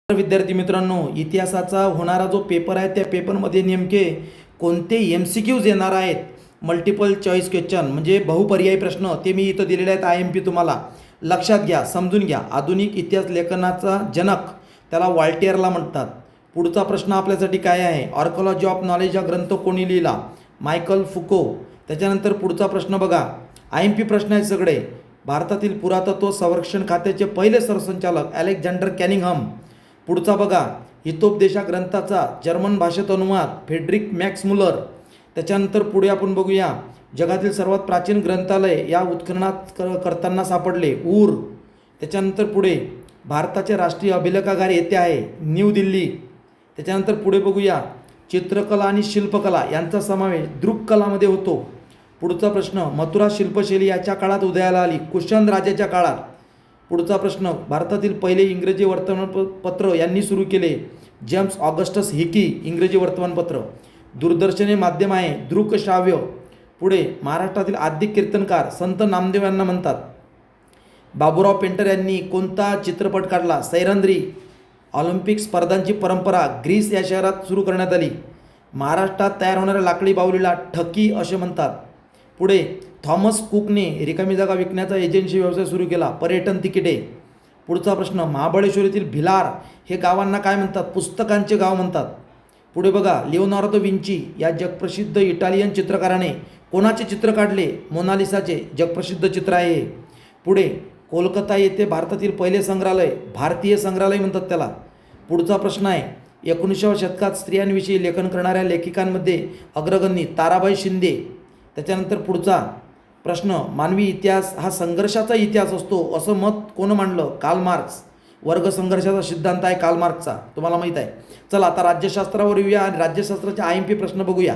विद्यार्थी मित्रांनो, इतिहासाचा होणारा जो पेपर आहे त्या पेपरमध्ये नेमके कोणते MCQs येणार आहेत, मल्टिपल चॉईस क्वेश्चन म्हणजे बहुपर्यायी प्रश्न, ते मी इथं दिलेले आहेत. IMP तुम्हाला लक्षात घ्या, समजून घ्या. आधुनिक इतिहास लेखनाचा जनक त्याला वॉल्टेअरला म्हणतात. पुढचा प्रश्न आपल्यासाठी काय आहे? आर्किओलॉजी ऑफ नॉलेज हा ग्रंथ कोणी लिहिला? मायकल फुको. त्याच्यानंतर पुढचा प्रश्न बघा, IMP प्रश्न आहेत सगळे. भारतातील पुरातत्व संरक्षण खात्याचे पहिले सरसंचालक अलेक्झांडर कॅनिंघम. पुढचा बघा, हितोपदेशा ग्रंथाचा जर्मन भाषेत अनुवाद फ्रेडरिक मॅक्स मुलर. त्याच्यानंतर पुढे आपण बघूया, जगातील सर्वात प्राचीन ग्रंथालय या उत्खननात करताना सापडले, ऊर. त्याच्यानंतर पुढे भारताचे राष्ट्रीय अभिलेखागार येथे आहे, न्यू दिल्ली. त्याच्यानंतर पुढे बघूया, चित्रकला आणि शिल्पकला यांचा समावेश दृक्कलामध्ये होतो. पुढचा प्रश्न, मथुरा शिल्पशैली याच्या काळात उदयाला आली, कुषाण राजाच्या काळात. पुढचा प्रश्न, भारतातील पहिले इंग्रजी वर्तमानपत्र यांनी सुरू केले, जेम्स ऑगस्टस हिकी. इंग्रजी वर्तमानपत्र. दूरदर्शन माध्यम आहे, दृकश्राव्य. पुढे, महाराष्ट्रातील आद्य कीर्तनकार संत नामदेव यांना म्हणतात. बाबूराव पेंटर यांनी कोणता चित्रपट काढला? सैरंध्री. ऑलिम्पिक स्पर्धांची परंपरा ग्रीस या शहरात सुरू करण्यात आली. महाराष्ट्रात तयार होणाऱ्या लाकडी बाहुलीला ठकी असे म्हणतात. पुढे, थॉमस कुकने रिकामी जागा विकण्याचा एजन्सी व्यवसाय सुरू केला, पर्यटन तिकिटे. पुढचा प्रश्न, महाबळेश्वर येथील भिलार हे गावांना काय म्हणतात? पुस्तकांचे गाव म्हणतात. पुढे बघा, लिओनार्दो विंची या जगप्रसिद्ध इटालियन चित्रकाराने कोणाचे चित्र काढले? मोनालिसाचे. जगप्रसिद्ध चित्र आहे. पुढे, कोलकाता येथे भारतातील पहिले संग्रहालय, भारतीय संग्रहालय म्हणतात त्याला. पुढचा प्रश्न आहे, 19व्या शतकात स्त्रियांविषयी लेखन करणाऱ्या लेखिकांमध्ये अग्रगण्य ताराबाई शिंदे. त्याच्यानंतर पुढचा प्रश्न, मानवी इतिहास हा संघर्षाचा इतिहास असतो असं मत कोण मांडलं? Karl Marx. वर्ग संघर्षाचा सिद्धांत आहे कार्ल मार्क्सचा, तुम्हाला माहीत आहे. चला आता राज्यशास्त्रावर येऊया आणि राज्यशास्त्राचे IMP प्रश्न बघूया.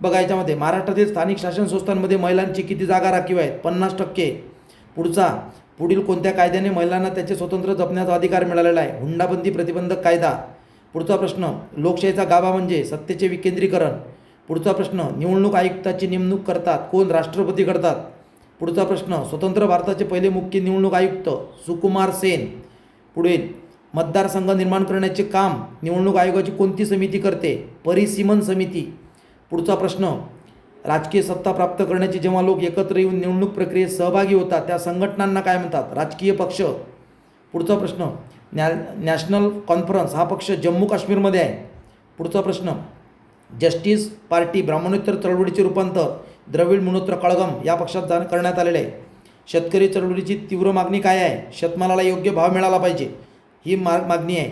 बघा, याच्यामध्ये महाराष्ट्रातील स्थानिक शासन संस्थांमध्ये महिलांची किती जागा राखीव आहेत? 50%. पुढचा, पुढील कोणत्या कायद्याने महिलांना त्याचे स्वतंत्र जपण्याचा अधिकार मिळालेला आहे? हुंडाबंदी प्रतिबंधक कायदा. पुढचा प्रश्न, लोकशाहीचा गाभा म्हणजे सत्तेचे विकेंद्रीकरण. पुढचा प्रश्न, निवडणूक आयुक्ताची नेमणूक करतात कोण? राष्ट्रपती करतात. पुढचा प्रश्न, स्वतंत्र भारताचे पहिले मुख्य निवडणूक आयुक्त सुकुमार सेन. पुढील, मतदारसंघ निर्माण करण्याचे काम निवडणूक आयोगाची कोणती समिती करते? परिसीमन समिती. पुढचा प्रश्न, राजकीय सत्ता प्राप्त करण्याचे जेव्हा लोक एकत्र येऊन निवडणूक प्रक्रियेत सहभागी होतात त्या संघटनांना काय म्हणतात? राजकीय पक्ष. पुढचा प्रश्न, नॅशनल कॉन्फरन्स हा पक्ष जम्मू काश्मीरमध्ये आहे. पुढचा प्रश्न, जस्टिस पार्टी ब्राह्मणोत्तर चळवळीचे रूपांतर द्रविड मुनेत्र कळघम या पक्षात करण्यात आलेले आहे. शेतकरी चळवळीची तीव्र मागणी काय आहे? शेतमालाला योग्य भाव मिळाला पाहिजे, ही मागणी आहे.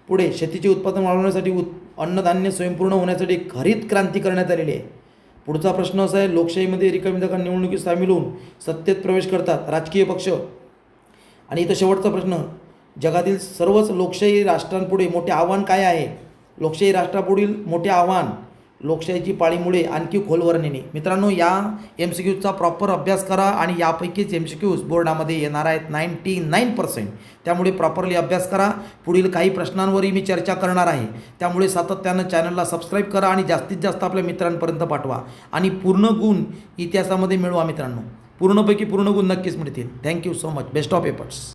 पुढे, शेतीचे उत्पादन वाढवण्यासाठी अन्नधान्य स्वयंपूर्ण होण्यासाठी हरित क्रांती करण्यात आलेली आहे. पुढचा प्रश्न असा आहे, लोकशाहीमध्ये रिकामी जागा निवडणुकीत सामील होऊन सत्तेत प्रवेश करतात राजकीय पक्ष. आणि इथं शेवटचा प्रश्न, जगातील सर्वच लोकशाही राष्ट्रांपुढे मोठे आव्हान काय आहे? लोकशाही राष्ट्रापुढील मोठे आव्हान लोकशाहीची पाळीमुळे आणखी खोलवर नेणे. मित्रांनो, या MCQचा प्रॉपर अभ्यास करा आणि यापैकीच MCQs बोर्डामध्ये येणार आहेत 99%. त्यामुळे प्रॉपरली अभ्यास करा. पुढील काही प्रश्नांवरही मी चर्चा करणार आहे, त्यामुळे सातत्यानं चॅनलला सबस्क्राईब करा आणि जास्तीत जास्त आपल्या मित्रांपर्यंत पाठवा आणि पूर्ण गुण इतिहासामध्ये मिळवा. मित्रांनो, पूर्णपैकी पूर्ण गुण नक्कीच मिळतील. Thank you so much. Best of efforts.